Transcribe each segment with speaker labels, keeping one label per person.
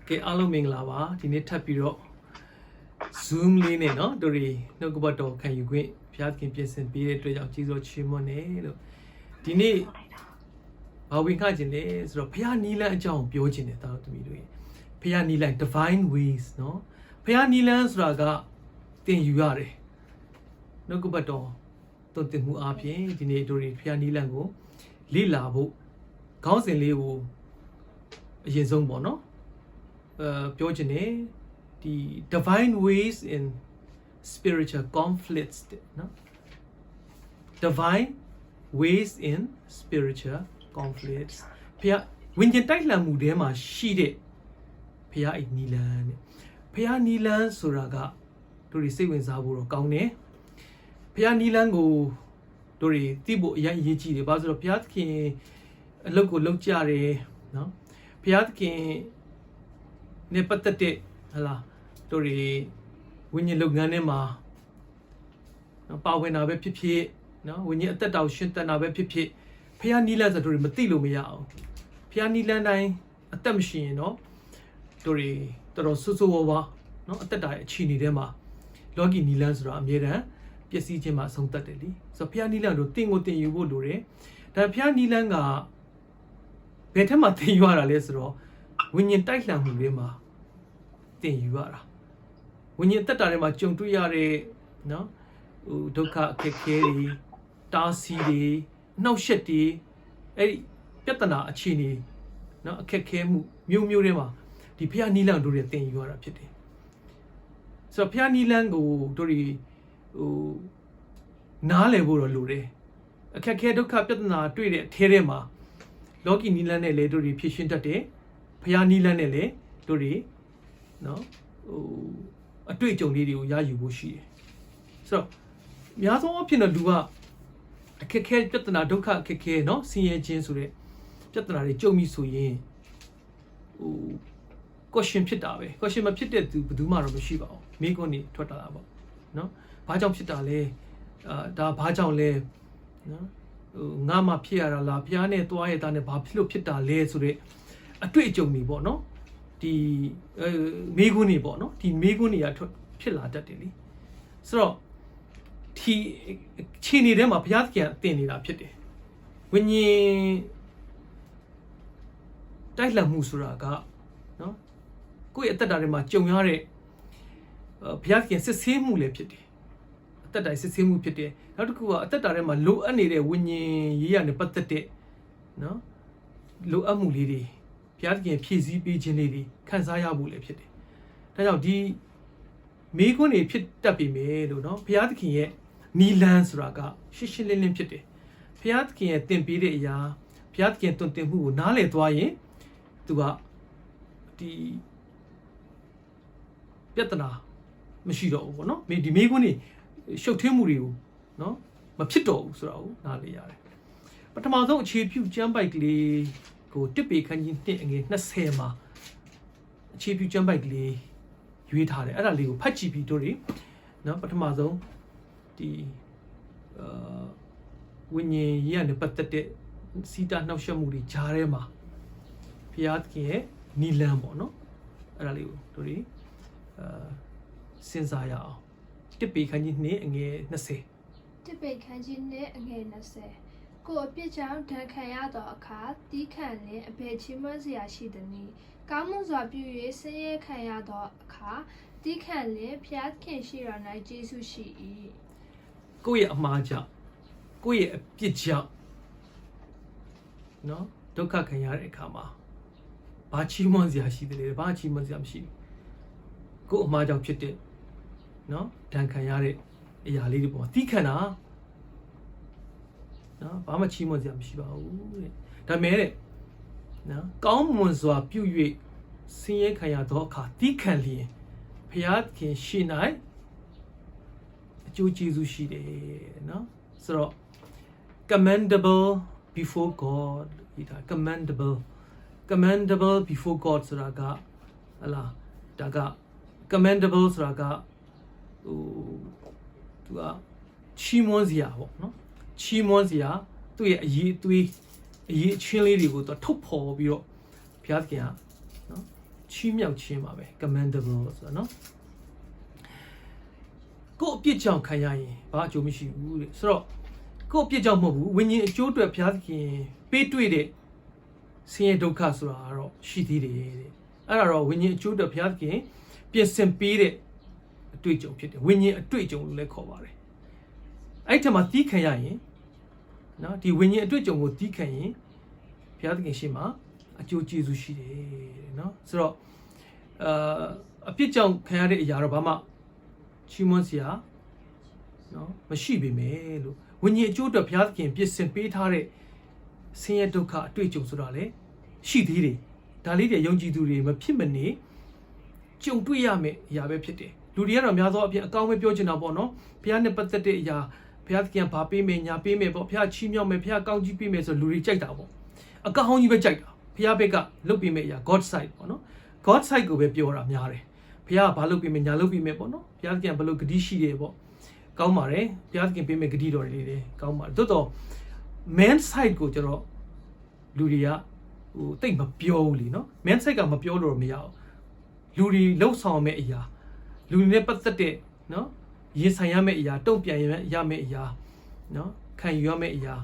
Speaker 1: ကဲအားလုံးမင်္ဂလာပါဒီနေ့ထပ်ပြီးတော့ Zoom လေးနဲ့เนาะတို့တွေနှုတ်ကပတ်တော်ခံယူခွင့်ဘုရားသခင်ပြင်ဆင်ပေးတဲ့အတွက်ကြောင့်ကျေးဇူးချီးမွမ်းတယ်လို့ဒီနေ့ဘာဝင်ခခြင်းလဲဆိုတော့ဘုရားနီလန်းအကြောင်းပြောခြင်းတယ်တာသမီးတို့ဘုရားနီလန်း divine ways เนาะဘုရားနီလန်းဆိုတာကသင်ယူရတယ်နှုတ်ကပတ်တော်တုံ့တင်မှုအပြင်ဒီနေ့တို့တွေဘုရားနီလန်းကိုလေ့လာဖို့ခေါင်းစဉ်လေးကိုအရင်ဆုံးပေါ့เนาะပြောချင်တယ်ဒီ divine ways in spiritual conflicts เนาะ divine ways in spiritual conflicts ဖျားဝိညာဉ်တိုက်လှန်မှုထဲမှာရှိတဲ့ဖျားအိနီလန်းတဲ့ဖျားနီလန်းဆိုတာကတို့တွေစိတ်ဝင်စားဖို့တော့ကောင်းတယ်ဖျားနီလန်းကိုတို့တွေသိဖို့အရေးကြီးတယ်ဘာလို့ဆိုတော့ဖျားသခင်အလုပ်ကိုလုပ်ကြတယ်เนาะဖျားသခင်နဲ့ပတ်သက်တဲ့ဟလာတို့တွေဝိညာဉ်လုပ်ငန်းထဲမှာပါဝင်တာပဲဖြစ်ဖြစ်နော်ဝိညာဉ်အသက်တောင်ရှင်သန်တာပဲဖြစ်ဖြစ်ဖျားနီးလန်းဆိုတို့တွေမသိလို့မရအောင်ဖျားနီးလန်းတိုင်းအသက်မရှိရင်တော့တို့တွေတော်တော်ဆူဆူဝါဝါနော်အသက်တာရဲ့အခြေအနေထဲမှာလောကီနီးလန်းဆိုတာအမြဲတမ်းပျက်စီးခြင်းမှာအဆုံးသတ်တယ်လीဆိုတော့ဖျားနီးလန်းတို့တင်ကိုတင်ယူဖို့လိုတယ်ဒါဖျားနီးလန်းကဘယ်ထက်မှတင်ယူရတာလဲဆိုတော့ဝိညာဉ်တိုက်လှန်မှုတွေမှာတင်ယူရတာဝိညာဉ်တက်တာထဲမှာကြုံတွေ့ရတဲ့နော်ဟိုဒုက္ခအခက်ခဲတွေတားဆီးတွေနှောက်ယှက်တွေအဲ့ဒီပြဿနာအခြေအနေနော်အခက်ခဲမှုမျိုးမျိုးတွေမှာဒီဖျားနီလန်းတို့တွေတင်ယူရတာဖြစ်တယ်ဆိုတော့ဖျားနီလန်းကိုတို့တွေဟိုနားလည်ဖို့တော့လိုတယ်အခက်ခဲဒုက္ခပြဿနာတွေ့တဲ့အထဲထဲမှာလောကီနီလန်းနဲ့လေတို့တွေဖြည့်ရှင်းတတ်တယ်ဖျားနီလန်းနဲ့လေတို့တွေနော်ဟိုအတွေ့အကြုံလေးတွေကိုရယူဖို့ရှိတယ်ဆိုတော့အများဆုံးအဖြစ်တော့လူကအခက်ခဲပြဿနာဒုက္ခအခက်ခဲနော်ဆင်းရဲခြင်းဆိုတဲ့ပြဿနာတွေကြုံပြီဆိုရင်ဟို question ဖြစ်တာပဲ question မဖြစ်တဲ့သူဘယ်သူမှတော့မရှိပါဘူးမိကွန်းနေထွက်တာလားပေါ့နော်ဘာကြောင့်ဖြစ်တာလဲဒါဘာကြောင့်လဲနော်ဟိုငါမှဖြစ်ရတာလားဘုရားနဲ့တွားရတာနဲ့ဘာဖြစ်လို့ဖြစ်တာလဲဆိုတဲ့အတွေ့အကြုံတွေပေါ့နော်ဒီမေးခွန်းတွေပေါ့နော်ဒီမေးခွန်းတွေကဖြစ်လာတတ်တယ်လीဆိုတော့ဒီခြေနေထဲမှာဘုရားသခင်တင်နေတာဖြစ်တယ်ဝိညာဉ်တိုက်လှန်မှုဆိုတာကနော်ကိုယ့်ရဲ့အသက်တာထဲမှာကြုံရတဲ့ဘုရားသခင်စစ်ဆေးမှုလည်းဖြစ်တယ်အသက်တာစစ်ဆေးမှုဖြစ်တယ်နောက်တစ်ခုကအသက်တာထဲမှာလိုအပ်နေတဲ့ဝိညာဉ်ရေးရနဲ့ပတ်သက်တဲ့နော်လိုအပ်မှုလေးတွေဘုရားသခင်ဖြည့်ဆည်းပေးခြင်းလေးတွေခံစားရဖို့လည်းဖြစ်တယ်။ဒါကြောင့်ဒီမိခွန်းတွေဖြစ်တတ်ပြီမယ်လို့နော်ဘုရားသခင်ရဲ့နီလန်းဆိုတာကရှင်းရှင်းလင်းလင်းဖြစ်တယ်။ဘုရားသခင်ရဲ့သင်ပေးတဲ့အရာဘုရားသခင်တွင်တင်မှုကိုနားလည်သွားရင်သူကဒီပြဿနာမရှိတော့ဘူးပေါ့နော်။ဒီမိခွန်းတွေရှုပ်ထွေးမှုတွေကိုနော်မဖြစ်တော့ဘူးဆိုတာကိုနားလည်ရတယ်။ပထမဆုံးအခြေပြုကျမ်းပိုက်ကလေးကိုတစ်ပေခန်းကြီး1အငယ်20မှာအခြေပြုကျမ်းပိုက်ကလေးရွေးထားတယ်အဲ့ဒါလေးကိုဖတ်ကြည့်ပြီးတို့တွေနော်ပထမဆုံးဒီဝိညာဉ်ရေးရနဲ့ပတ်သက်တဲ့စီတာနှောက်ယှက်မှုတွေဂျားထဲမှာဘုရားသခင်ရဲ့နီလန်းပေါ့နော်အဲ့ဒါလေးကိုတို့တွေစဉ်းစားရအောင်တစ်ပေခန်းကြီး2အငယ်20
Speaker 2: တစ်ပေခန်းကြီး2အငယ်20ကိုအပြစ်ကြောင့်ဒဏ်ခံရသောအခါတီးခံလင်အဘယ်ချီးမွမ်းစရာရှိသနည်းကောင်းမှုစွာပြု၍ဆင်းရဲခံရသောအခါတီးခံလင်ဖျားခင်ရှိတော်၌ကျေးဇူးရှိ၏
Speaker 1: ကိုယ့်ရဲ့အမှားကြောင့်ကိုယ့်ရဲ့အပြစ်ကြောင့်နော်ဒုက္ခခံရတဲ့အခါမှာဘာချီးမွမ်းစရာရှိတယ်လဲဘာချီးမွမ်းစရာမရှိဘူးကိုယ့်အမှားကြောင့်ဖြစ်တဲ့နော်ဒဏ်ခံရတဲ့အရာလေးတွေပေါ်တီးခံတာနော်ဘာမှချီးမွမ်းစရာမရှိပါဘူးတဲ့ဒါမဲ့တဲ့နော်ကောင်းမွန်စွာပြု၍ဆင်းရဲခံရသောအခါတီးခံလျင်ဘုရားခင်ရှိ၌အကျိုးကျေးဇူးရှိတယ်နော်ဆိုတော့ commendable before God ဒီဒါ commendable before God ဆိုတာကဟလာဒါက commendable ဆိုတာကဟိုသူကချီးမွမ်းစရာပေါ့နော်ချီးမွမ်းစရာသူ့ရဲ့အရေးအချင်းလေးတွေကိုသူထုတ်ဖော်ပြီးတော့ဘုရားသခင်ကနော်ချ ချီးမြှောက်ခြင်းပါပဲ commendable ဆိုတော့နော်ကိုအပြစ်ကြောင့်ခံရရင်ဘာအကျိုးမရှိဘူးတဲ့ဆိုတော့ကိုအပြစ်ကြောင့်မဟုတ်ဘူးဝိညာဉ်အကျိုးအတွက်ဘုရားသခင်ပေးတွေ့တဲ့ဆင်းရဲဒုက္ခဆိုတာကတော့ရှိသေးတယ်တဲ့အဲ့ဒါတော့ဝိညာဉ်အကျိုးအတွက်ဘုရားသခင်ပြင်ဆင်ပေးတဲ့အတွေ့အကြုံဖြစ်တယ်ဝိညာဉ်အတွေ့အကြုံလို့လည်းခေါ်ပါတယ်အဲ့ထက်မှတီးခံရရင်နော်ဒီဝိညာဉ်အတွေ့အကြုံကိုတီးခံရင်ဘုရားသခင်ရှေ့မှာအကျိုးကျေးဇူးရှိတယ်တဲ့နော်ဆိုတော့အပြစ်ကြောင့်ခံရတဲ့အရာတော့ဘာမှချီးမွမ်းစရာနော်မရှိပေမဲ့လို့ဝိညာဉ်အကျိုးအတွက်ဘုရားသခင်ပြင်ဆင်ပေးထားတဲ့ဆင်းရဲဒုက္ခအတွေ့အကြုံဆိုတာလည်းရှိသေးတယ်ဒါလေးတွေယုံကြည်သူတွေမဖြစ်မနေကြုံတွေ့ရမယ့်အရာပဲဖြစ်တယ်လူတွေကတော့များသောအားဖြင့်အကောင်းပဲပြောချင်တာပေါ့နော်ဘုရားနဲ့ပတ်သက်တဲ့အရာဘုရားသခင်ဘာပေးမယ်ညာပေးမယ်ပေါ့ဘုရားချီးမြှောက်မယ်ဘုရားကောင်းကြီးပေးမယ်ဆိုလူတွေကြိုက်တာပေါ့အကောင်းကြီးပဲကြိုက်တာဘုရားဘက်ကလုပ်ပေးမယ့်အရာ God side ပေါ့နော် God side ကိုပဲပြောတာများတယ်ဘုရားကဘာလုပ်ပေးမယ်ညာလုပ်ပေးမယ်ပေါ့နော်ဘုရားသခင်ဘယ်လိုဂတိရှိတယ်ပေါ့ကောင်းပါတယ်ဘုရားသခင်ပေးမယ့်ဂတိတော်တွေလေးကောင်းပါတယ်တိုးတော့ man side ကိုကျတော့လူတွေကတိတ်မပြောဘူးလीနော် man side ကမပြောလို့မရဘူးလူတွေလှုပ်ဆောင်မယ့်အရာလူတွေနဲ့ပတ်သက်တဲ့နော်ရင်ဆိုင်ရမယ့်အရာတုံ့ပြန်ရမယ့်အရာနော်ခံယူရမယ့်အရာ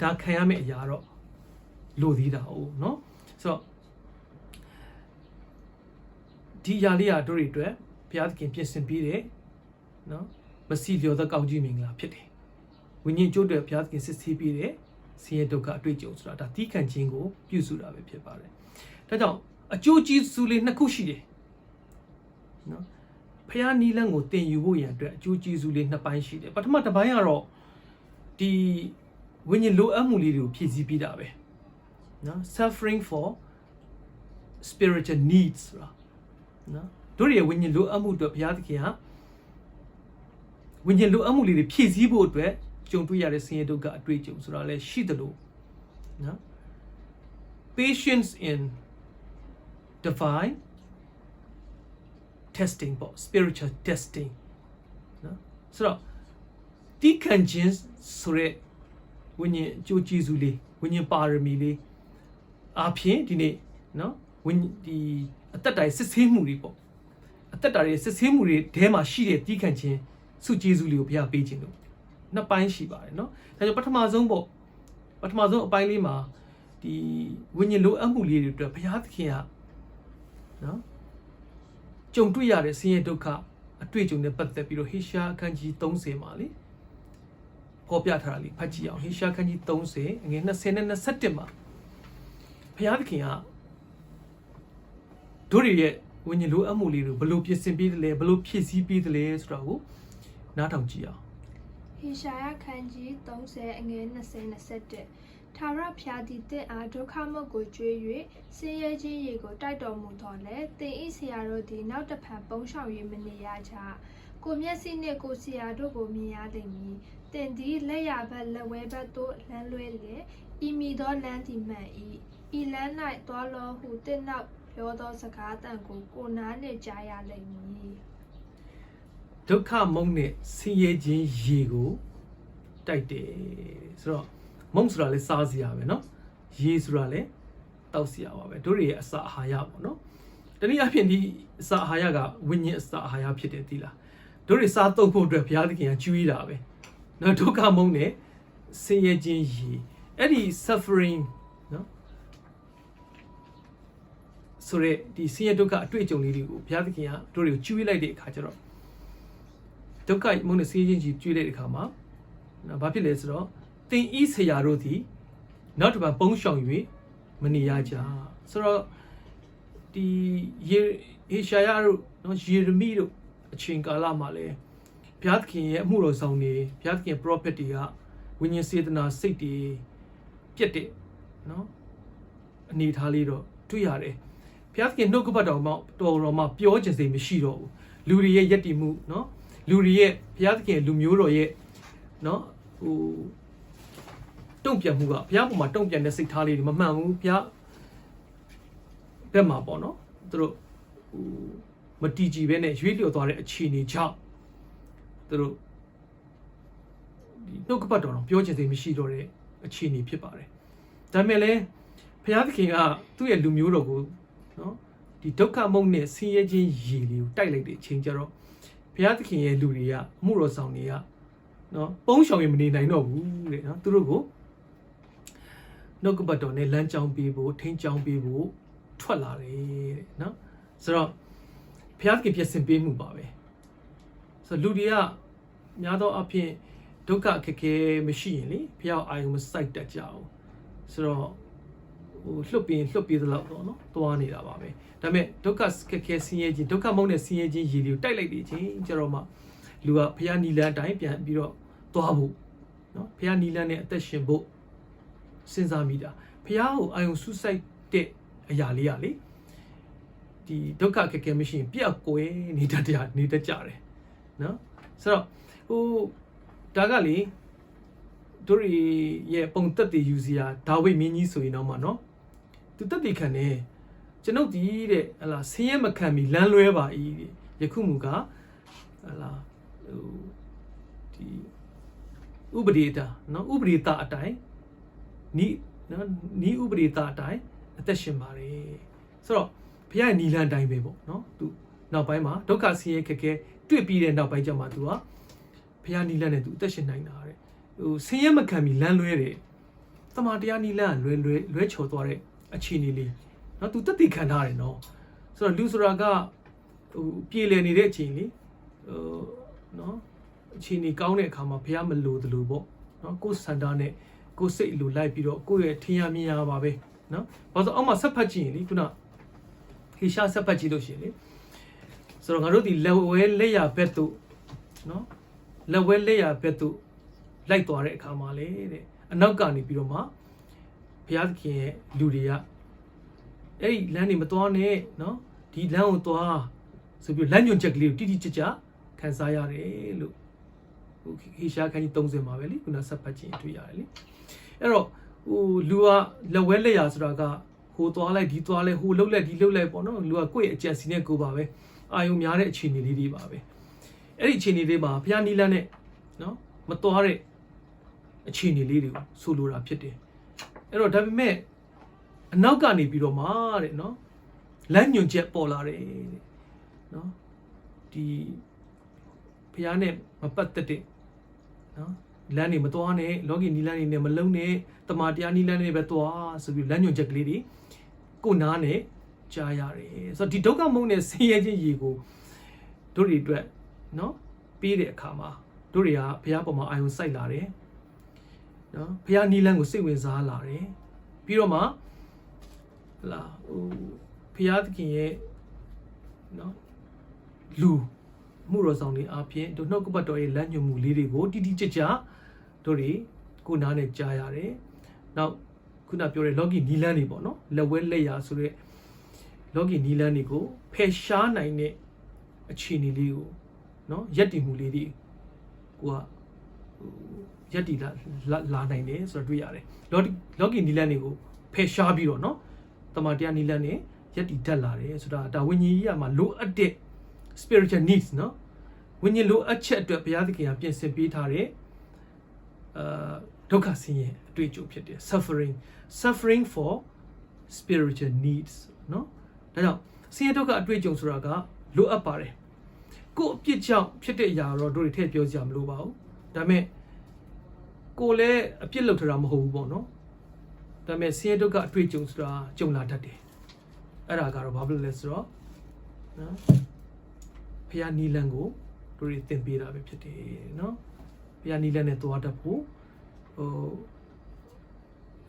Speaker 1: ဒါခံရမယ့်အရာတော့လိုသေးတာဟုတ်နော်ဆိုတော့ဒီຢာလေးကတို့တွေအတွက်ဘုရားသခင်ပြင်ဆင်ပေးတယ်နော်မစီလျော်သောကောင်းကြီးမင်္ဂလာဖြစ်တယ်ဝိညာဉ်ကျိုးတွေဘုရားသခင်စစ်ဆေးပေးတယ်ဆင်းရဲဒုက္ခအတွေ့အကြုံဆိုတာဒါတီးခံခြင်းကိုပြုစုတာပဲဖြစ်ပါတယ်ဒါကြောင့်အကျိုးကျေးဇူးလေးနှစ်ခုရှိတယ်နော်ဖျားနီလန်းကိုတင်ယူဖို့ရန်အတွက်အကျိုးကျေးဇူးလေးနှစ်ပိုင်းရှိတယ်ပထမတစ်ပိုင်းကတော့ဒီဝိညာဉ်လိုအပ်မှုလေးတွေကိုဖြည့်ဆည်းပေးတာပဲနော် suffering for spiritual needs ဆိုတာနော်တို့ရဲ့ဝိညာဉ်လိုအပ်မှုအတွက်ဘုရားသခင်ဟာဝိညာဉ်လိုအပ်မှုလေးတွေဖြည့်ဆည်းဖို့အတွက်ကြုံတွေ့ရတဲ့ဆင်းရဲဒုက္ခအတွေ့အကြုံဆိုတာလည်းရှိသလိုနော် patience in divine testing ပေါ့ spiritual testing နော်ဆိုတော့တီးခံခြင်းဆိုတဲ့ဝိညာဉ်အကျိုးကျေးဇူးလေးဝိညာဉ်ပါရမီလေးအပြင်ဒီနေ့နော်ဒီအသက်တာရဲ့စစ်ဆေးမှုတွေပေါ့အသက်တာရဲ့စစ်ဆေးမှုတွေထဲမှာရှိတဲ့တီးခံခြင်းစုကျေးဇူးလေးကိုဘုရားပေးခြင်းလို့နှစ်ပိုင်းရှိပါတယ်နော်ဒါကြောင့်ပထမဆုံးအပိုင်းလေးမှာဒီဝိညာဉ်လိုအပ်မှုလေးတွေအတွက်ဘုရားသခင်ကနော်ကြုံတွေ့ရတဲ့ဆင်းရဲဒုက္ခအတွေ့အကြုံနဲ့ပတ်သက်ပြီးတော့ဟေရှာအခန်းကြီး30မှာလေပေါ်ပြထားတာလေးဖတ်ကြည့်အောင်ဟေရှာအခန်းကြီး30အငယ်20နဲ့21မှာဘုရားသခင်ကတို့ရဲ့ဝိညာဉ်လိုအပ်မှုလေးတွေဘယ်လိုပြင်ဆင်ပေးတယ်လဲဘယ်လိုဖြည့်ဆည်းပေးတယ်လဲဆိုတာကိုနားထောင်ကြည့်အောင်
Speaker 2: ဟေရှာယခန်းကြီး30အငယ်20-21ထာဝရဘုရားသည်တင့်အားဒုက္ခမုတ်ကိုကြွေး၍ဆင်းရဲခြင်းရေကိုတိုက်တော်မူတော်လဲသင်ဤဆရာတို့သည်နောက်တစ်ဖန်ပုံရှောင်၍မနေရကြကိုမျက်စိနှင့်ကိုဆရာတို့ကိုမြင်ရသည်မည်သင်သည်လက်ရဘက်လက်ဝဲဘက်သို့လမ်းလွဲလျက်ဤမိသောလမ်းသည်မှန်၏ဤလမ်း၌သွားလောဟုတင့်နောက်ပြောသောစကားတန်ကိုနားနှင့်ကြားရလိမ့်မည်
Speaker 1: ဒုက္ခမုံနဲ့ဆင်းရဲခြင်းရေကိုတိုက်တယ်ဆိုတော့မုံဆိုတာလည်းစားစရာပဲเนาะရေဆိုတာလည်းတောက်စရာပါပဲတို့ရဲ့အစာအာဟာရပေါ့เนาะတနည်းအားဖြင့်ဒီအစာအာဟာရကဝိညာဉ်အစာအာဟာရဖြစ်တယ်သိလားတို့တွေစားသုံးဖို့အတွက်ဘုရားသခင်ကကျွေးတာပဲเนาะဒုက္ခမုံနဲ့ဆင်းရဲခြင်းရေအဲ့ဒီ suffering เนาะဆိုရဲဒီဆင်းရဲဒုက္ခအတွေ့အကြုံလေးတွေကိုဘုရားသခင်ကတို့တွေကိုကျွေးလိုက်တဲ့အခါကျတော့ဒုက္ခမုံနဲ့ဆင်းရဲခြင်းကြီးကျွေးလိုက်တဲ့အခါမှာနော်ဘာဖြစ်လဲဆိုတော့သင်ဤဆရာတို့သည်နောက်တစ်ပတ်ပုံရှောင်၍မနေရကြဆိုတော့ဒီဟေရှာယတို့နော်ယေရမိတို့အချိန်ကာလမှာလဲဘုရားသခင်ရဲ့အမှုတော်ဆောင်တွေဘုရားသခင် prophet တွေကဝိညာဉ်စေတနာစိတ်တွေပြတ်တဲ့နော်အနေထားလေးတော့တွေ့ရတယ်ဘုရားသခင်နှုတ်ကပတ်တော်မှာပြောချင်စိတ်မရှိတော့ဘူးလူတွေရဲ့ယက်တည်မှုနော်လူတွေရဲ့ဘုရားသခင်လူမျိုးတော်ရဲ့နော်တုံ့ပြန်မှုကဘုရားပေါ်မှာတုံ့ပြန်တဲ့စိတ်ထားလေးတွေမမှန်ဘူးဘုရားဘက်မှာပေါ့နော်သူတို့မတီးကြည့်ပဲနဲ့ရွေးလျော်သွားတဲ့အခြေအနေကြောင့်သူတို့ဒီနှုတ်ကပတ်တော်တော့ပြောချင်သေးမရှိတော့တဲ့အခြေအနေဖြစ်ပါတယ်ဒါပေမဲ့လည်းဘုရားသခင်ကသူ့ရဲ့လူမျိုးတော်ကိုနော် ဒီဒုက္ခမုံနဲ့ဆင်းရဲခြင်းရေလေးကိုတိုက်လိုက်တဲ့အချိန်ကျတော့ဘုရားသခင်ရဲ့လူတွေကအမှုတော်ဆောင်တွေကနော်ပုံးရှောင်ရင်မနေနိုင်တော့ဘူးတဲ့နော်သူတို့ကိုနှုတ်ကပတ်တော်နဲ့လမ်းကြောင်းပေးဖို့ထိန်းကြောင်းပေးဖို့ထွက်လာတယ်တဲ့နော်ဆိုတော့ဘုရားသခင်ပြင်ဆင်ပေးမှုပါပဲဆိုတော့လူတွေကများသောအားဖြင့်ဒုက္ခအခက်အခဲမရှိရင်လေဘုရားအာယုံမစိုက်တတ်ကြအောင်ဆိုတော့ဟိုလှုပ်ပြီးသလောက်တော့နော်သွားနေတာပါပဲဒါပေမဲ့ဒုက္ခအခက်အခဲဆင်းရဲခြင်းဒုက္ခမုန်းတဲ့ဆင်းရဲခြင်းရည်တွေကိုတိုက်လိုက်တဲ့အချိန်ကျတော့မှလူကဘုရားနီလန်းအတိုင်းပြန်ပြီးတော့သွားဖို့နော်ဘုရားနီလန်းနဲ့အသက်ရှင်ဖို့စဉ်းစားမိတာဘုရားကိုအာယုံဆုစိုက်တဲ့အရာလေးကလေဒီဒုက္ခအခက်အခဲမရှိရင်ပြက်ကွယ်နေတတ်ကြတယ်နော်ဆိုတော့ဟိုဒါကလေတို့ရဲ့ပုံသက်တည်ယူစရာဒါဝိမင်းကြီးဆိုရင်တော့မှနော်သူသက်တည်ခံနေကျွန်ုပ်ဒီတဲ့ဟလာဆင်းရဲမခံမီလမ်းလွဲပါ၏တဲ့ယခုမူကဟလာဟိုဒီဥပဒေတာနော်ဥပဒေတာအတိုင်းနီးနော်နီးဥပဒေတာအတိုင်းအသက်ရှင်ပါတယ်ဆိုတော့ဘုရားနီလန်းအတိုင်းပဲပေါ့နော်သူနောက်ပိုင်းမှာဒုက္ခဆင်းရဲခက်ခဲတွေ့ပြီးတဲ့နောက်ပိုင်းကျမှသူကဘုရားနီလန်းနဲ့သူအသက်ရှင်နိုင်တာတဲ့ဟိုဆင်းရဲမခံမီလမ်းလွဲတယ်တမန်တရားနီလန်းလွဲချော်သွားတဲ့အခြေအနေလေးနော်သူတက်တည်ခံထားတယ်နော်ဆိုတော့လူဆိုတာကဟိုပြေလည်နေတဲ့အချိန်လေးဟိုနော်အခြေအနေကောင်းတဲ့အခါမှာဘုရားမလိုသလိုပေါ့နော်ကိုယ်စန္ဒာနဲ့ကိုယ်စိတ်လိုလိုက်ပြီးတော့ကိုယ့်ရဲ့ထင်ရမြင်ရပါပဲနော်ဘာလို့အောက်မှာဆက်ဖတ်ကြည့်ရင်လေခုနဟေရှာဆက်ဖတ်ကြည့်လို့ရှိရင်လေဆိုတော့ငါတို့ဒီလက်ဝဲလက်ရဘက်တို့နော်လက်ဝဲလက်ရဘက်တို့လိုက်သွားတဲ့အခါမှာလေတဲ့အနောက်ကနေပြီးတော့မှဘုရားသခင်ရဲ့လူတွေကအဲ့ဒီလမ်းနေမသွားနဲ့နော်ဒီလမ်းကိုသွားဆိုပြီးလမ်းညွန်ချက်ကလေးကိုတိတိကျကျခန်းစားရတယ်လို့ဟိုဟေရှာခန်းကြီး30မှာပဲလေခုနဆက်ဖတ်ခြင်းတွေ့ရတယ်လေအဲ့တော့ဟိုလူကလက်ဝဲလက်ရဆိုတာကဟိုသွားလိုက်ဒီသွားလိုက်ဟိုလှုပ်လိုက်ဒီလှုပ်လိုက်ပေါ့နော်လူကကိုယ့်ရဲ့အကြံစီနဲ့ကိုပါပဲအာယုံများတဲ့အခြေအနေလေးတွေပါပဲအဲ့ဒီအခြေအနေလေးမှာဘုရားနီလန်းနဲ့နော်မသွားတဲ့အခြေအနေလေးတွေကိုဆိုလိုတာဖြစ်တယ်အဲ့တော့ဒါပေမဲ့အနောက်ကနေပြီးတော့မှတဲ့နော်လမ်းညွန်ချက်ပေါ်လာတယ်တဲ့နော်ဒီဘုရားနဲ့မပတ်သက်တဲ့နော်လမ်းနေမသွားနဲ့လောကီနီလန်းနေနဲ့မလုံးနဲ့တမန်တရားနီလန်းနေပဲသွားဆိုပြီးလမ်းညွန်ချက်ကလေးတွေကိုနားနဲ့ကြားရတယ်ဆိုတော့ဒီဒုက္ခမုံနဲ့ဆင်းရဲခြင်းရေကိုတို့တွေအတွက်နော်ပြီးတဲ့အခါမှာတို့တွေကဘုရားပေါ်မှာအာယုံစိုက်လာတယ်နော်ဘုရားနီလန်းကိုစိတ်ဝင်စားလာတယ်ပြီးတော့မှလာဟိုဘုရားသခင်ရဲ့နော်လူမှုတော်ဆောင်တွေအပြင်တို့နှုတ်ကပတ်တော်ရဲ့လမ်းညွှန်မှုလေးတွေကိုတိတိကျကျတို့တွေကိုနားနဲ့ကြားရတယ်နောက်ခုနပြောတဲ့လောကီနီလန်းတွေပေါ့နော်လက်ဝဲလက်ရာဆိုတဲ့လောကီနီလန်းတွေကိုဖယ်ရှားနိုင်တဲ့အခြေအနေလေးကိုနော်ရက်တည်မှုလေးတွေကိုကရက်တည်လာနိုင်တယ်ဆိုတော့တွေ့ရတယ်လောကီနီလန်းတွေကိုဖယ်ရှားပြီးတော့နော်တမန်တရားနီလန်းနဲ့ရက်တည်တတ်လာတယ်ဆိုတာဒါဝိညာဉ်ကြီးကမှလိုအပ်တဲ့ spiritual needs နော်ဝိညာဉ်လိုအပ်ချက်အတွက်ဘုရားသခင်ကပြင်ဆင်ပေးထားတဲ့ဒုက္ခဆင်းရဲအတွေ့အကြုံဖြစ်တယ် suffering for spiritual needs နော်ဒါကြောင့်ဆင်းရဲဒုက္ခအတွေ့အကြုံဆိုတာကလိုအပ်ပါတယ်ကိုယ်အပြစ်ကြောင့်ဖြစ်တဲ့အရာတော့တို့တွေထည့်ပြောကြမလို့ပါဘူးဒါပေမဲ့ကိုယ်လည်းအပြစ်လုပ်ထတာမဟုတ်ဘူးပေါ့နော်ဒါပေမဲ့ဆင်းရဲဒုက္ခအတွေ့အကြုံဆိုတာကြုံလာတတ်တယ်အဲ့ဒါကတော့ဘာဖြစ်လဲဆိုတော့နော်ဖျားနီလန်ကိုတို့တွေသင်ပေးတာပဲဖြစ်တယ်နော်ဖျားနီလန်နဲ့သွားတတ်ဖို့ဟို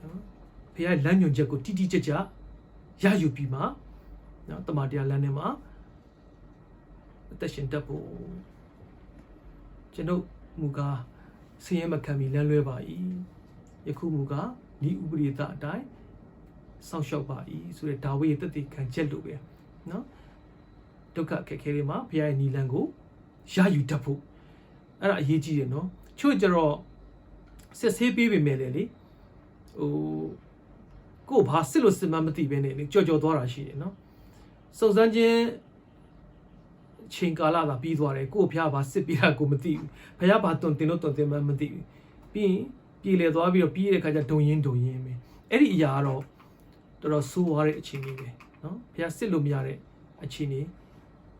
Speaker 1: နော်ဖျားလမ်းညွန်ချက်ကိုတိတိကျကျရယူပြီးမှနော်တမန်တရားလမ်းထဲမှာအသက်ရှင်တတ်ဖို့ကျွန်ုပ်မူကားဆင်းရဲမခံမီလမ်းလွဲပါ၏ယခုမူကားဤဥပဒေသအတိုင်းစောင့်ရှောက်ပါ၏ဆိုတဲ့ဒါဝိဒ်ရဲ့တသက်ခံချက်လိုပဲနော်ဒုက္ခအခက်အခဲတွေမှာဘုရားရဲ့နီလန်ကိုရယူတတ်ဖို့အဲ့ဒါအရေးကြီးတယ်နော်ချို့ကြတော့စစ်ဆေးပေးပေမဲ့လေဟိုကိုဘာစစ်လို့စစ်မှမသိဘဲနဲ့လေကြော်သွားတာရှိတယ်နော်စုံစမ်းခြင်းချိန်ကာလသာပြီးသွားတယ်ကို့ဖျားဘာစစ်ပြီးတာကိုမသိဘူးဖျားဘာတွန်တင်လို့တွန်တင်မှမသိဘူးပြီးရင်ပြေလေသွားပြီးတော့ပြီးတဲ့ခါကျဒုံရင်ပဲအဲ့ဒီအရာကတော့တော်တော်ဆိုးသွားတဲ့အခြေအနေပဲ နော်ဘုရားစစ်လို့မရတဲ့အခြေအနေ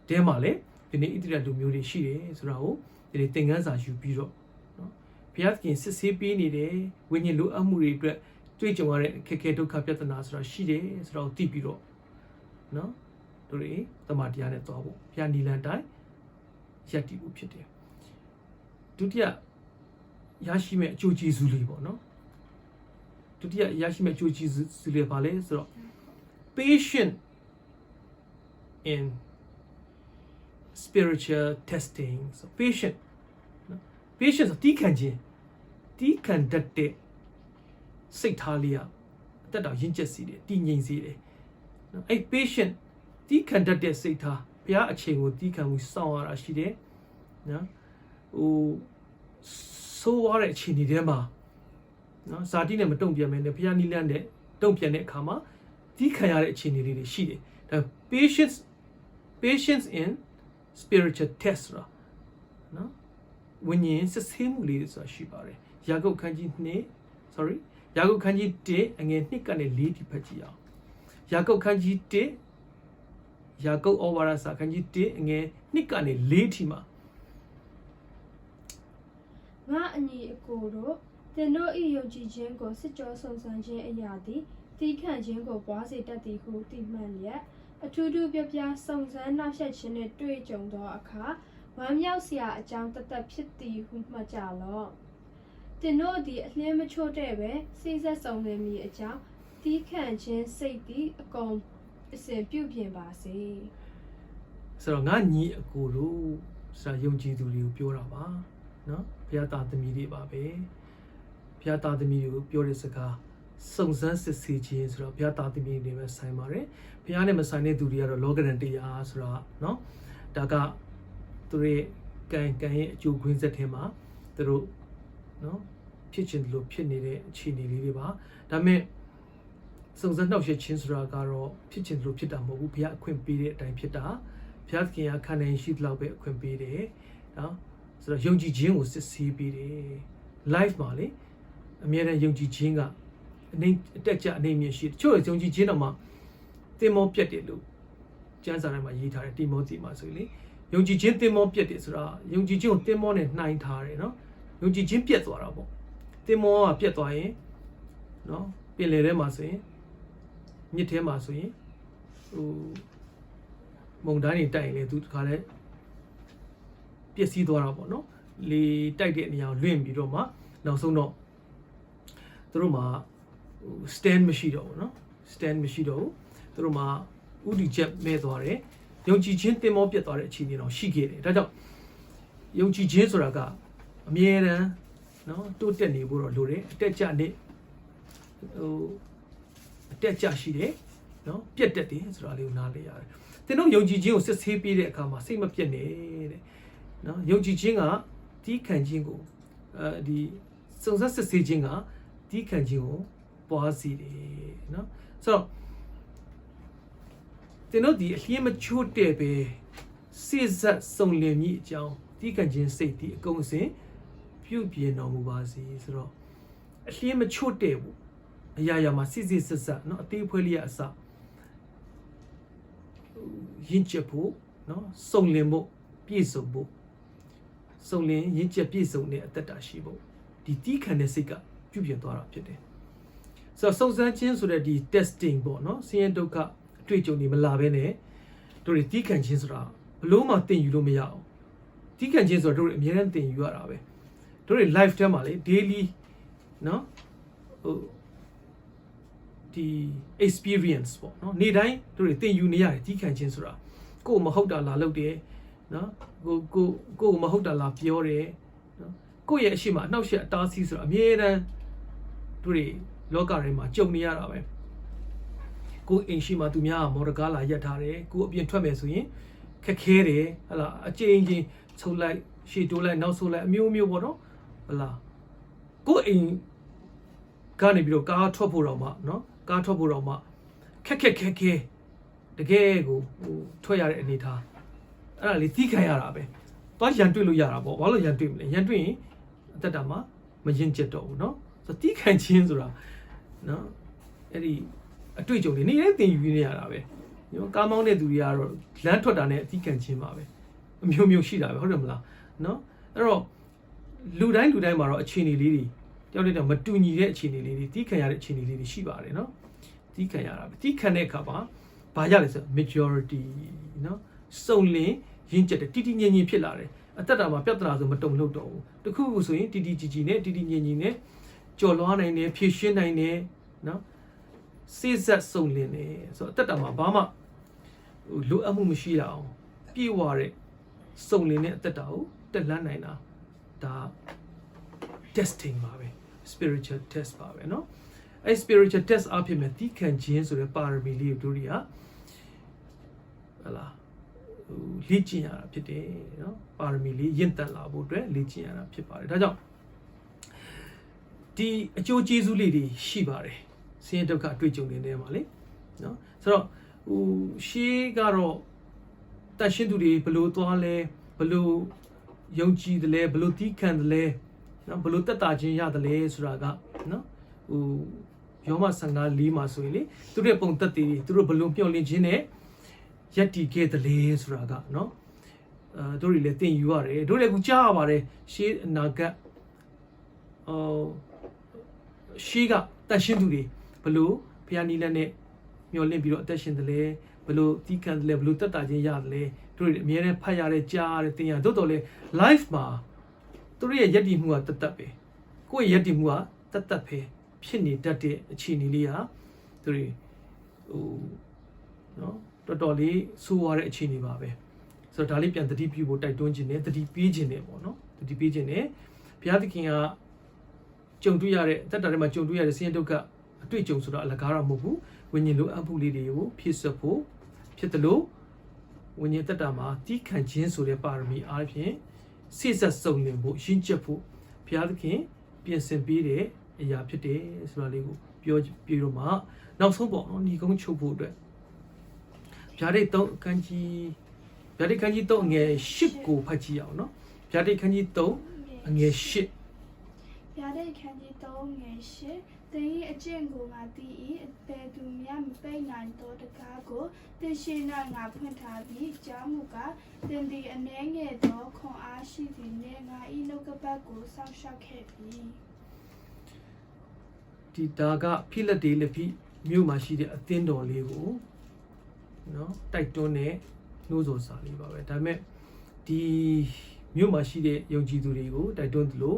Speaker 1: တဲမှာလေဒီနေ့ဣသရေလလူမျိုးတွေရှိတယ်ဆိုတာကိုဒီသင်ခန်းစာယူပြီးတော့နော်ဘုရားသခင်စစ်ဆေးပေးနေတယ်ဝိညာဉ်လိုအပ်မှုတွေအတွက်တွေ့ကြုံရတဲ့ခက်ခဲဒုက္ခပြဿနာဆိုတာရှိတယ်ဆိုတာကိုသိပြီးတော့နော်တို့တွေတမန်တရားနဲ့သွားဖို့ဘုရားနီလန်တိုင်းရက်တည်ဖို့ဖြစ်တယ်ဒုတိယရရှိမဲ့အကျိုးကျေးဇူးလေးပေါ့နော်ဒုတိယရရှိမဲ့အကျိုးကျေးဇူးလေးပါလေဆိုတော့ patient in spiritual testing so patient နော် patient ဆိုတီးခံခြင်းတီးခံတတ်တဲ့စိတ်ထားလေးအသက်တော်ရင့်ကျက်စေတယ်တည်ငြိမ်စေတယ်နော်အဲ့ patient တီးခံတတ်တဲ့စိတ်ထားဘုရားအချိန်ကိုတီးခံမှုစောင့်ရတာရှိတယ်နော်ဟိုဆိုးရတဲ့အခြေအနေတွေမှာနော်ဇာတိနဲ့မတုံ့ပြန်မဲနဲ့ဘုရားနိလန့်နဲ့တုံ့ပြန်တဲ့အခါမှာတီးခံရတဲ့အခြေအနေတွေရှိတယ်ဒါ patience in spiritual test နော်ဝိညာဉ်စစ်ဆေးမှုလေးဆိုတာရှိပါတယ်ယာကုပ်ခန်းကြီး2ယာကုပ်ခန်းကြီး1အငယ်2ကနေ4ဒီဖတ်ကြည့်အောင်ယာကုပ်ခန်းကြီး1ယာကုပ်ဩဝါဒစာခန်းကြီး1အငယ်2ကနေ4ထိမှာ
Speaker 2: ငါအညီအကိုတို့သင်တို့၏ယုံကြည်ခြင်းကိုစစ်ကြောစုံစမ်းခြင်းအရာသည်တီးခန့်ခြင်းကိုပွားစေတတ်သည်ဟုသိမှန်လျက်အထူးထူးပြပြစုံစမ်းနှောက်ယှက်ခြင်းနှင့်တွေ့ကြုံသောအခါဝမ်းမြောက်စရာအကြောင်းတသက်ဖြစ်သည်ဟုမှတ်ကြလော့သင်တို့သည်အလင်းမချို့တဲ့ပဲစိစက်ဆောင်နေမည်အကြောင်းတီးခန့်ခြင်းစိတ်သည်အကုန်အစဉ်ပြုပြင်ပါစေ
Speaker 1: ဆိုတော့ငါညီအကိုတို့ဆိုတာယုံကြည်သူတွေကိုပြောတာပါနော်ဘုရားသားသမီးတွေပါပဲဘုရားသားသမီးတွေကိုပြောတဲ့စကားစုံစမ်းစစ်ဆေးခြင်းဆိုတော့ဘုရားသားသမီးတွေပဲဆိုင်ပါတယ်ဘုရားနဲ့မဆိုင်တဲ့သူတွေကတော့လောကရန်တရားဆိုတော့နော်ဒါကသူတို့ရဲ့ကံရဲ့အကျိုးခွင့်ဆက်ထဲမှာသူတို့နော်ဖြစ်ခြင်းလို့ဖြစ်နေတဲ့အခြေအနေလေးတွေပါဒါပေမဲ့စုံစမ်းနှောက်ယှက်ခြင်းဆိုတာကတော့ဖြစ်ခြင်းလို့ဖြစ်တာမဟုတ်ဘူးဘုရားအခွင့်ပေးတဲ့အတိုင်းဖြစ်တာဘုရားသခင်ကခန္ဓာရှိသလောက်ပဲအခွင့်ပေးတယ်နော်ဆိုတော့ယုံကြည်ခြင်းကိုစစ်ဆေးပေးတယ် life မှာလေအမြဲတမ်းယုံကြည်ခြင်းကအတက်ကြအနေမြင့်ရှိတယ်ချို့ယုံကြည်ခြင်းတော့မှတင်မောပြတ်တယ်လို့ကျမ်းစာထဲမှာရေးထားတယ်တိမောသီမှာဆိုလေယုံကြည်ခြင်းတင်မောပြတ်တယ်ဆိုတာယုံကြည်ခြင်းကိုတင်မောနဲ့နှိုင်းထားတယ်နော်ယုံကြည်ခြင်းပြတ်သွားတာပေါ့တင်မောကပြတ်သွားရင်နော်ပင်လယ်ထဲမှာဆိုရင်မြစ်ထဲမှာဆိုရင်ဟိုမုန်တိုင်းတွေတိုက်ရင်လေသူတခါလဲပျက်စီးသွားတာပေါ့နော်လေတိုက်တဲ့နေရာကိုလွင့်ပြီးတော့မှနောက်ဆုံးတော့သူတို့မှာstand မရှိတော့ဘူးเนาะ stand မရှိတော့ဘူးသူတို့မှာဥတီချက်မဲ့သွားတယ်ယုံကြည်ခြင်းတင်မောပြတ်သွားတဲ့အခြေအနေတော့ရှိခဲ့တယ်ဒါကြောင့်ယုံကြည်ခြင်းဆိုတာကအမြဲတမ်းเนาะတိုးတက်နေဖို့တော့လိုတယ်အတက်ကြနဲ့ဟိုအတက်ကြရှိတယ်เนาะပြတ်တက်တယ်ဆိုတာလေးကိုနားလည်ရတယ်သင်တို့ယုံကြည်ခြင်းကိုစစ်ဆေးပေးတဲ့အခါမှာစိတ်မပြတ်နဲ့တဲ့เนาะယုံကြည်ခြင်းကတီးခံခြင်းကိုဒီစုံစမ်းစစ်ဆေးခြင်းကတီးခံခြင်းကိုပွားစီတယ်နော်ဆိုတော့တင်တို့ဒီအလျင်းမချို့တဲ့ပဲစိစက်စုံလင်မြင့်အကြောင်းတီးခံခြင်းစိတ်ဒီအကုန်စင်ပြုပြင်တော်မူပါစေဆိုတော့အလျင်းမချို့တဲ့ဘူးအရာရာမှာစိစိဆက်ဆက်နော်အသေးဖွဲလေးအစရင့်ကျက်ဖို့နော်စုံလင်ဖို့ပြည့်စုံဖို့စုံလင်ရင့်ကျက်ပြည့်စုံတဲ့အသက်တာရှိဖို့ဒီတီးခံတဲ့စိတ်ကပြုပြင်သွားတာဖြစ်တယ်ဆိုတော့စုံစမ်းခြင်းဆိုတဲ့ဒီ testing ပေါ့နော်ဆင်းရဲဒုက္ခအတွေ့အကြုံတွေမလာဘဲနဲ့တို့တွေတီးခံခြင်းဆိုတာဘလို့မှသင်ယူလို့မရအောင်တီးခံခြင်းဆိုတော့တို့တွေအများနဲ့သင်ယူရတာပဲတို့တွေ life ထဲမှာလေ daily နော်ဟိုဒီ experience ပေါ့နော်နေ့တိုင်းတို့တွေသင်ယူနေရတယ်တီးခံခြင်းဆိုတာကိုယ်မဟုတ်တာလာလုပ်တယ်နော်ကိုယ်မဟုတ်တာလာပြောတယ်နော်ကိုယ့်ရဲ့အရှိမအနှောက်အယှက်အတားဆီးဆိုတာအမြဲတမ်းတို့တွေလောကထဲမှာကြုံနေရတာပဲကိုအိမ်ရှိမှသူများကမော်ဒကားလာရက်ထားတယ်ကိုအပြင်ထွက်မယ်ဆိုရင်ခက်ခဲတယ်ဟလာအကျဉ်းချင်းချုပ်လိုက်ရှေ့တိုးလိုက်နောက်ဆုတ်လိုက်အမျိုးမျိုးပေါ့နော်ဟလာကိုအိမ်ကနေပြီးတော့ကားထွက်ဖို့တော့မှနော်ကားထွက်ဖို့တော့မှခက်တကယ်ကိုဟိုထွက်ရတဲ့အနေထားအဲ့ဒါလေးသီးခံရတာပဲသွားရန်တွေ့လို့ရတာပေါ့ဘာလို့ရန်တွေ့မလဲရန်တွေ့ရင်အသက်တာမှာမရင်ကျက်တော့ဘူးနော်ဆိုတီးခံခြင်းဆိုတာနော်အဲ့ဒီအတွေ့အကြုံတွေနေ့တိုင်းသင်ယူနေရတာပဲ နော်ကားမောင်းတဲ့သူတွေကတော့လမ်းထွက်တာနဲ့အတိကန်ချင်းပါပဲအမျိုးမျိုးရှိတာပဲဟုတ်တယ်မလားနော်အဲ့တော့လူတိုင်းမှာတော့အခြေအနေလေးတွေတယောက်တည်းမတူညီတဲ့အခြေအနေလေးတွေတီးခံရတဲ့အခြေအနေလေးတွေရှိပါတယ်နော်တီးခံရတာပဲတီးခံတဲ့အခါမှာဘာရလဲဆို majority နော်စုံလင်ရင်းချက်တဲ့တီတီငြိမ်ငြိမ်ဖြစ်လာတယ်အသက်တာမှာပြဿနာဆိုမတုံ့လို့တော့ဘူးတခုခုဆိုရင်တီတီကြီးနဲ့တီတီငြိမ်ငြိမ်နဲ့ကြော်လွှားနိုင်တယ်ဖြည့်ရှင်းနိုင်တယ်နော်စေ့ဆက်စုံလင်တယ်ဆိုတော့အသက်တာမှာဘာမှလိုအပ်မှုမရှိရအောင်ပြေဝတဲ့စုံလင်တဲ့အသက်တာကိုတက်လှမ်းနိုင်တာဒါ testing ပါပဲ spiritual test ပါပဲเนาะအဲ spiritual test အဖြစ်မဲ့တီးခံခြင်းဆိုတဲ့ပါရမီလေးကိုတို့တွေကဟလာလေ့ကျင့်ရတာဖြစ်တယ်เนาะပါရမီလေးရင့်တက်လာဖို့အတွက်လေ့ကျင့်ရတာဖြစ်ပါတယ်ဒါကြောင့်ဒီအကျိုးကျေးဇူးလေးတွေရှိပါတယ်ဆင်းရဲဒုက္ခအတွေ့အကြုံတွေထဲမှာလေเนาะဆိုတော့ရှေးကတော့တန်ရှင်းသူတွေဘယ်လိုသွားလဲဘယ်လိုယုံကြည်တယ်လဲဘယ်လိုတီးခံတယ်လဲနော်ဘယ်လိုတက်တာချင်းရတယ်လဲဆိုတာကနော်ယောမ15မှာဆိုရင်လေသူတို့ပုံသက်တွေသူတို့ဘယ်လိုမျှော်လင့်ခြင်းနဲ့ရက်တီခဲ့တယ်လဲဆိုတာကနော်တို့တွေလည်းသင်ယူရတယ်တို့လည်းအခုကြားရပါတယ်ရှေးအနာဂတ်ရှေးကတန်ရှင်းသူတွေဘယ်လိုဘုရားနီးလန်းနဲ့မျှော်လင့်ပြီးတော့အသက်ရှင်တယ်လဲဘယ်လိုတီးခံတယ်လဲဘယ်လိုတက်တာချင်းရတယ်လဲတို့တွေအများနဲ့ဖတ်ရတဲ့ကြားရတဲ့သင်ရတို့တော်လေ live မှာသူတို့ရဲ့ယက်တီမှုကတတ်ပဲကိုယ့်ရဲ့ယက်တီမှုကတတ်ပဲဖြစ်နေတတ်တဲ့အခြေအနေလေးဟာသူတွေနော်တော်တော်လေးဆိုးရတဲ့အခြေအနေပါပဲဆိုတော့ဒါလေးပြန်သတိပြုဖို့တိုက်တွန်းခြင်းနဲ့သတိပေးခြင်းနဲ့ပေါ့နော်သတိပေးခြင်းနဲ့ဘုရားသခင်ကကြုံတွေ့ရတဲ့အသက်တာထဲမှာကြုံတွေ့ရတဲ့ဆင်းရဲဒုက္ခအတွေ့အကြုံဆိုတော့အလကားတော့မဟုတ်ဘူးဝိညာဉ်လိုအပ်မှုလေးတွေကိုဖြည့်ဆွတ်ဖို့ဖြစ်တယ်လို့ဝိညာဉ်သက်တာမှာတီးခံခြင်းဆိုတဲ့ပါရမီအားဖြင့်စိစက်စုံလင်ဖို့ရှင်းချက်ဖို့ဘုရားသခင်ပြင်ဆင်ပေးတဲ့အရာဖြစ်တယ်ဆိုတာလေးကိုပြောပြတော့မှနောက်ဆုံးပေါ့နော်ညီကုန်းချုပ်ဖို့အတွက်ဗျာဒိတ်3အခန်းကြီးဗျာဒိတ်ခန်းကြီး3အငယ်10ကိုဖတ်ကြည့်အောင်နော်ဗျာဒိတ်ခန်းကြီး3အငယ်10
Speaker 2: ဗျာဒိတ်ခန်းကြီး3ငယ်10သင်၏အကျင့်ကိုငါသိ၏အပေသူများမပိတ်နိုင်သောတကားကိုသင်ရှိ၌ငါဖွင့်ထားပြီးကြောင်းမူကသင်သည်အနှဲငယ်သောခွန်အားရှိသည်နှင့်ငါ၏နှုတ်ကပတ်ကိုစောင့်ရှောက်ခဲ့ပြီ
Speaker 1: ဒီဒါကဖိလက်ဒေလဖိမြို့မှာရှိတဲ့အသင်းတော်လေးကိုနော်တိုက်တွန်းတဲ့နှိုးဆော်စာလေးပါပဲဒါပေမဲ့ဒီမြို့မှာရှိတဲ့ယုံကြည်သူတွေကိုတိုက်တွန်းသလို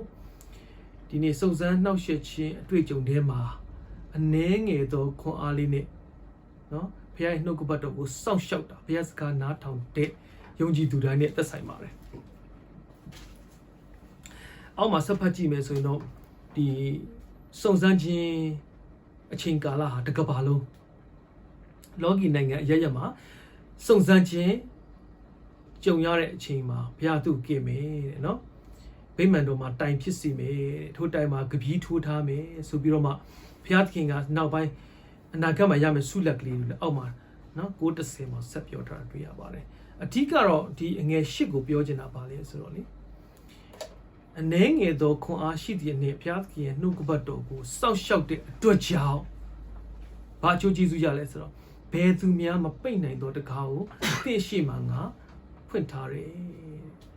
Speaker 1: ဒီနေ့စုံစမ်းနှောက်ယှက်ခြင်းအတွေ့အကြုံထဲမှာအနှဲငယ်သောခွန်အားလေးနဲ့နော်ဘုရားရဲ့နှုတ်ကပတ်တော်ကိုစောင့်ရှောက်တာဘုရားစကားနားထောင်တဲ့ယုံကြည်သူတိုင်းနဲ့သက်ဆိုင်ပါတယ်အောက်မှာဆက်ဖတ်ကြည့်မယ်ဆိုရင်တော့ဒီစုံစမ်းခြင်းအချိန်ကာလဟာတစ်ကမ္ဘာလုံးလောကီနိုင်ငံအရရမှာစုံစမ်းခြင်းကြုံရတဲ့အချိန်မှာဘုရားသူ့ကင်မယ်တဲ့နော်ဗိမာန်တော်မှာတိုင်ဖြစ်စီမယ်ထိုတိုင်မှာကပီးထိုးထားမယ်ဆိုပြီးတော့မှဘုရားသခင်ကနောက်ပိုင်းအနာဂတ်မှာရမယ်ဆုလက်ကလေးတွေလည်းအောက်မှာနော်9:30မှာဆက်ပြောထားတွေ့ရပါတယ်အဓိကတော့ဒီအငယ်8ကိုပြောချင်တာပါလေဆိုတော့လေအနှဲငယ်သောခွန်အားရှိတဲ့နဲ့ဘုရားသခင်ရဲ့နှုတ်ကပတ်တော်ကိုစောင့်ရှောက်တဲ့အတွက်ကြောင့်ဘာချိုးကျေးဇူးရလဲဆိုတော့ဘယ်သူများမပိတ်နိုင်သောတကားကိုသင်ရှိမှငါဖွင့်ထားတယ်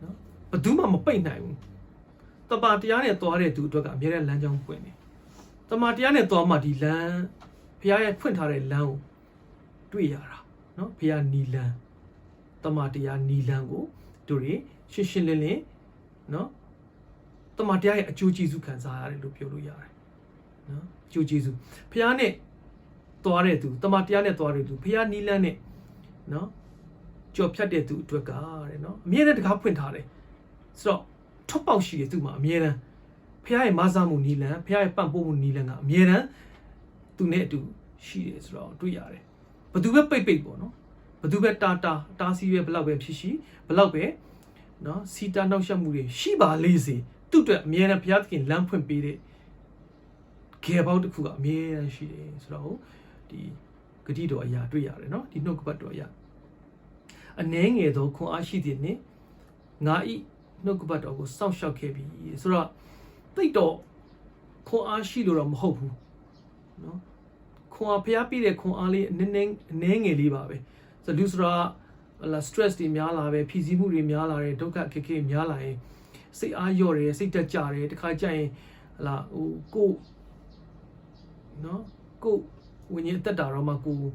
Speaker 1: နော်ဘယ်သူမှမပိတ်နိုင်ဘူးတပါတရားနဲ့သွားတဲ့သူအတွက်ကအများနဲ့လမ်းကြောင်းပွင့်တယ်တမန်တရားနဲ့သွားမှဒီလမ်းဘုရားရဲ့ဖွင့်ထားတဲ့လမ်းကိုတွေ့ရတာနော်ဘုရားနီလမ်းတမန်တရားနီလမ်းကိုတို့တွေရှင်းရှင်းလင်းလင်းနော်တမန်တရားရဲ့အကျိုးကျေးဇူးခံစားရတယ်လို့ပြောလို့ရတယ်နော်အကျိုးကျေးဇူးဘုရားနဲ့သွားတဲ့သူတမန်တရားနဲ့သွားတဲ့သူဘုရားနီလမ်းနဲ့နော်ကြော်ဖြတ်တဲ့သူအတွက်ကတဲ့နော်အမြဲတမ်းတကားဖွင့်ထားတယ်ဆိုတော့ထွက်ပေါက်ရှိတယ်သူ့မှာအမြဲတမ်းဖခင်ရဲ့မဆာမှုနီလန်ဖခင်ရဲ့ပံ့ပိုးမှုနီလန်ကအမြဲတမ်းသူနဲ့အတူရှိတယ်ဆိုတော့တွေ့ရတယ်ဘသူပဲပိတ်ပေါ့နော်ဘသူပဲတာစီပဲဘလောက်ပဲဖြစ်ရှိဘလောက်ပဲနော်စီတာနှောက်ယှက်မှုတွေရှိပါလေစေသူ့အတွက်အမြဲတမ်းဘုရားသခင်လမ်းဖွင့်ပေးတဲ့ခေပေါက်တစ်ခုကအမြဲတမ်းရှိတယ်ဆိုတော့ဒီဂတိတော်အရာတွေ့ရတယ်နော်ဒီနှုတ်ကပတ်တော်အရာအနှဲငယ်သောခွန်အားရှိတဲ့နဲ့ငါဤနှုတ်ကပတ်တော်ကိုစောင့်ရှောက်ခဲ့ပြီဆိုတော့တိတ်တော့ခွန်အားရှိလို့တော့မဟုတ်ဘူးနော်ခွန်အားဖျားပြည့်တဲ့ခွန်အားလေးနည်းငယ်လေးပါပဲ ဆိုလူဆိုတာလာ stress တွေများလာပဲဖြည့်ဆည်းမှုတွေများလာတယ်ဒုက္ခခက်ခဲများလာရင်စိတ်အားလျော့တယ်စိတ်တက်ကြတယ်တခါကျရင်လာဟိုကိုနော်ကိုဝိညာဉ်တက်တာတော့မှကိုဟို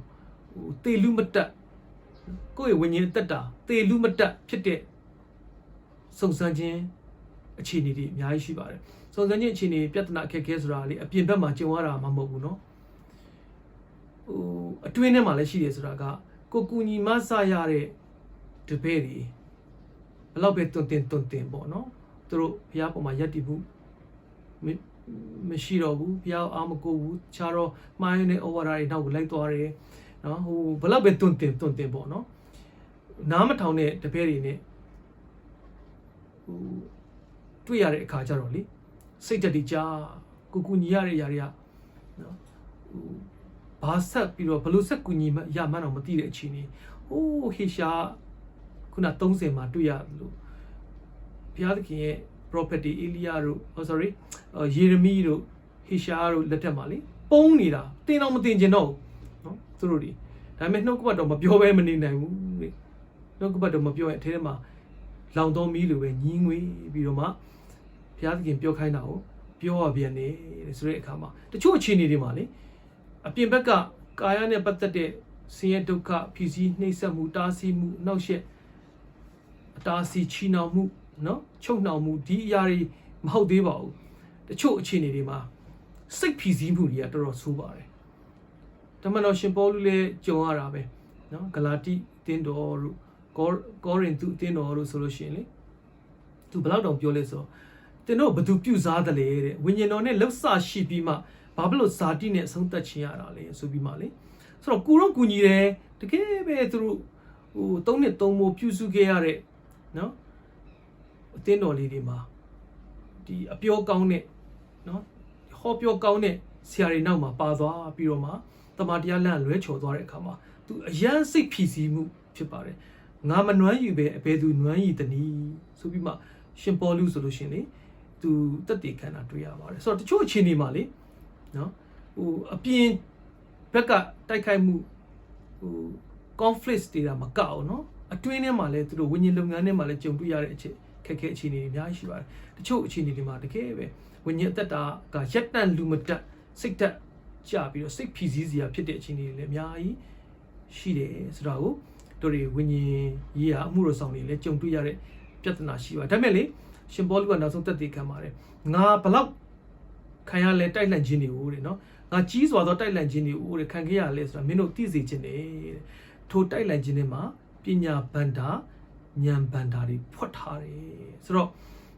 Speaker 1: တေလူမတက်ကိုရဲ့ဝိညာဉ်တက်တာတေလူမတက်ဖြစ်တဲ့စုံစမ်းခြင်းအခြေအနေတွေအများကြီးရှိပါတယ်စုံစမ်းခြင်းအခြေအနေပြဿနာအခက်အခဲဆိုတာလေအပြင်ဘက်မှာကြုံရတာမှမဟုတ်ဘူးနော်ဟိုအတွင်းထဲမှာလည်းရှိတယ်ဆိုတာကကိုကူညီမဆရတဲ့တပည့်တွေဘယ်တော့ပဲတွင်တင်ပေါ့နော်သူတို့ဘုရားပေါ်မှာယက်တည်မှုမရှိတော့ဘူးဘုရားအားမကိုဘူးခြားတော့မှားရတဲ့ဩဝါဒတွေနောက်ကိုလိုက်သွားတယ်နော်ဟိုဘယ်တော့ပဲတွင်တင်ပေါ့နော်နားမထောင်တဲ့တပည့်တွေနဲ့ဟိုတွေ့ရတဲ့အခါကျတော့လေစိတ်တက်တည်ကြကိုကူညီရတဲ့ຢာတွေကနော်ဟိုဘာဆက်ပြီးတော့ဘလို့ဆက်ကူညီရမှန်းတော့မသိတဲ့အခြေအနေဟိုးဟေရှာခုန30မှာတွေ့ရလို့ဘုရားသခင်ရဲ့ prophet အေလိယတို့ ယေရမိတို့ဟေရှာတို့လက်ထက်မှာလေပုံးနေတာတင်တော့မတင်ကျင်တော့ဘူးနော်သူတို့ဒီဒါပေမဲ့နှုတ်ကပတ်တော့မပြောဘဲမနေနိုင်ဘူးလေနှုတ်ကပတ်တော့မပြောရင်အထဲထဲမှာလောင်တော်မီးလိုပဲညီးငွေပြီးတော့မှဘုရားသခင်ပြောခိုင်းတာကိုပြောရပြန်တယ်ဆိုတဲ့အခါမှာတချို့အခြေအနေတွေမှာလေအပြင်ဘက်ကကာယနဲ့ပတ်သက်တဲ့ဆင်းရဲဒုက္ခဖြည့်ဆည်းနှိမ့်ဆက်မှုတားဆီးမှုနှောက်ယှက်အတားဆီးချီနှောင်မှုနော်ချုပ်နှောင်မှုဒီအရာတွေမဟုတ်သေးပါဘူးတချို့အခြေအနေတွေမှာစိတ်ဖြည့်ဆည်းမှုတွေကတော်တော်ဆိုးပါတယ်တမန်တော်ရှင်ပေါလုလည်းကြုံရတာပဲနော်ဂလာတိအသင်းတော်တို့ကောရိန္သုအသင်းတော်တို့ဆိုလို့ရှိရင်လေသူဘယ်လောက်တောင်ပြောလဲဆိုတင်တို့ဘသူပြုစားတယ်လေတဲ့ဝိညာဉ်တော်နဲ့လှုပ်ဆရှိပြီးမှဘာဖြစ်လို့ဇာတိနဲ့အဆုံးသတ်ခြင်းရတာလဲဆိုပြီးမှလေဆိုတော့ကူတော့ကူညီတယ်တကယ်ပဲသူတို့ဟို3နှစ်3မိုးပြုစုခဲ့ရတဲ့နော်အသင်းတော်လေးတွေမှာဒီအပြောကောင်းတဲ့နော်ဟောပြောကောင်းတဲ့ဆရာတွေနောက်မှာပါသွားပြီးတော့မှတမန်တရားလမ်းလွဲချော်သွားတဲ့အခါမှာသူအယမ်းစိတ်ဖြီးစီးမှုဖြစ်ပါတယ်ငါမနှွမ်းယူပဲအဘယ်သူနှွမ်းယူတနည်းဆိုပြီးမှရှင်ပေါလုဆိုလို့ရှင်လေသူတက်တည်ခံတာတွေ့ရပါတယ်ဆိုတော့တချို့အခြေအနေမှာလေနော်ဟိုအပြင်ဘက်ကတိုက်ခိုက်မှုဟို conflict တွေကမကောက်အောင်နော်အတွင်းထဲမှာလည်းသူတို့ဝိညာဉ်လုပ်ငန်းထဲမှာလည်းကြုံတွေ့ရတဲ့အခြေခက်ခဲအခြေအနေတွေအများကြီးရှိပါတယ်တချို့အခြေအနေတွေမှာတကယ်ပဲဝိညာဉ်အသက်တာကရက်တန့်လူမတက်စိတ်တက်ကြပြီးတော့စိတ်ဖြည့်ဆည်းစရာဖြစ်တဲ့အခြေအနေတွေလည်းအများကြီးရှိတယ်ဆိုတော့တို့တွေဝိညာဉ်ရေးရာအမှုတော်ဆောင်တွေလည်းကြုံတွေ့ရတဲ့ပြဿနာရှိပါတယ်ဒါပေမဲ့လေရှင်ပေါလုကနောက်ဆုံးသက်သေခံပါတယ်ငါဘလောက်ခံရလဲတိုက်လှန်ခြင်းတွေကိုတဲ့နော်ငါကြီးစွာသောတိုက်လှန်ခြင်းတွေကိုတဲ့ခံခဲ့ရလဲဆိုတာမင်းတို့သိစေခြင်းတဲ့ထိုတိုက်လှန်ခြင်းတွေမှာပညာဗန္ဒာဉာဏ်ဗန္ဒာတွေဖွက်ထားတယ်ဆိုတော့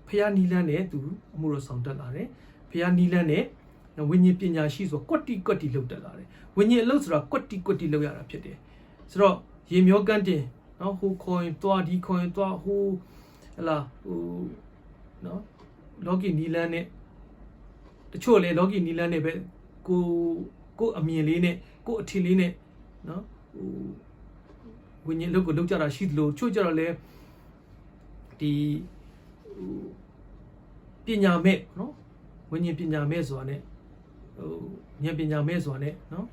Speaker 1: ဖျားနီလန်းနဲ့သူအမှုတော်ဆောင်တက်လာတယ်ဖျားနီလန်းနဲ့ဝိညာဉ်ပညာရှိဆိုကွက်တီလောက်တက်လာတယ်ဝိညာဉ်အလုပ်ဆိုတာကွက်တီလောက်ရတာဖြစ်တယ်ဆိုတော့ရေမျောကန်းတင်နော်ဟိုခေါ်ရင်သွားဒီခေါ်ရင်သွားဟိုဟလာဟိုနော်လောကီနီလန်းနဲ့တချို့လေလောကီနီလန်းနဲ့ပဲကိုအမြင်လေးနဲ့ကိုအထင်လေးနဲ့နော်ဟိုဝိညာဉ်လုပ်ကိုလုပ်ကြတာရှိသလိုချို့ကြတော့လေဒီပညာမဲ့နော်ဝိညာဉ်ပညာမဲ့ဆိုတာ ਨੇ ဟိုဉာဏ်ပညာမဲ့ဆိုတာ ਨੇ နော်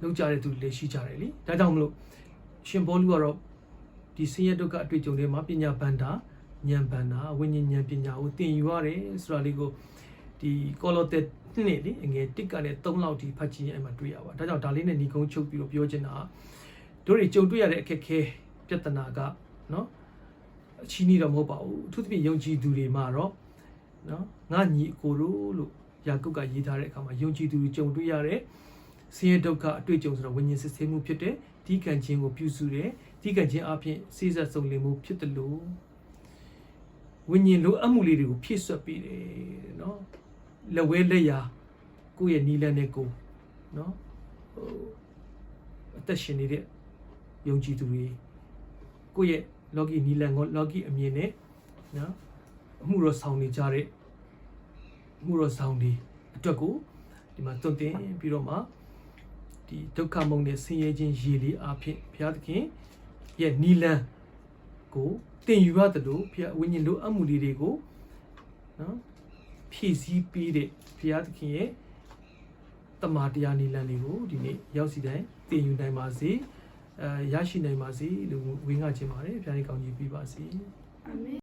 Speaker 1: လုပ်ကြတဲ့သူတွေလည်းရှိကြတယ်လीဒါကြောင့်မလို့ရှင်ဘောလူကတော့ဒီဆင်းရဲဒုက္ခအတွေ့အကြုံတွေမှာပညာဗန္ဒာဉာဏ်ဗန္ဒာဝိညာဉ်ဉာဏ်ပညာကိုသင်ယူရတယ်ဆိုတာလေးကိုဒီကောလောသဲနှစ်လေအငယ်1ကနေ3လောက်ထိဖတ်ကြည့်ရင်အဲ့မှာတွေ့ရပါဒါကြောင့်ဒါလေးနဲ့ညီကုန်းချုပ်ပြီးတော့ပြောချင်တာတို့တွေကြုံတွေ့ရတဲ့အခက်ခဲပြဿနာကနော်အချီးနှီးတော့မဟုတ်ပါဘူးအထူးသဖြင့်ယုံကြည်သူတွေမှာတော့နော်ငါညီအကိုတို့လို့ယာကုပ်ကရေးထားတဲ့အခါမှာယုံကြည်သူတွေကြုံတွေ့ရတဲ့ဆင်းရဲဒုက္ခအတွေ့အကြုံဆိုတော့ဝိညာဉ်စစ်ဆေးမှုဖြစ်တဲ့ဒီကံခြင်းကိုပြုစုတယ်ဒီကံခြင်းအပြင်စိစက်စုံလင်မှုဖြစ်တယ်လို့ဝိညာဉ်လိုအပ်မှုလေးတွေကိုဖြည့်ဆွတ်ပေးတယ်နော်လက်ဝဲလက်ရာကိုယ့်ရဲ့နီးလန်းနဲ့ကိုနော်ဟိုအသက်ရှင်နေတဲ့ယုံကြည်သူတွေကိုယ့်ရဲ့လောကီနီးလန်းကိုလောကီအမြင်နဲ့နော်အမှုတော်ဆောင်နေကြတဲ့အမှုတော်ဆောင်တွေအတွက်ကိုဒီမှာသွန်သင်ပြီးတော့မှဒီဒုက္ခမုံနဲ့ဆင်းရဲခြင်းရေလေးအဖြစ်ဘုရားသခင်ရဲ့နီလန်းကိုတင်ယူရတယ်လို့ဘုရားဝိညာဉ်လိုအပ်မှုလေးတွေကိုနော်ဖြည့်ဆည်းပေးတဲ့ဘုရားသခင်ရဲ့တမန်တရားနီလန်းလေးကိုဒီနေ့ရောက်စီတိုင်းတင်ယူနိုင်ပါစေ ရရှိနိုင်ပါစေလို့ဝင်းငှချင်ပါတယ်ဖျားကြီးကောင်းကြီးပြပါစေ
Speaker 2: အာမင်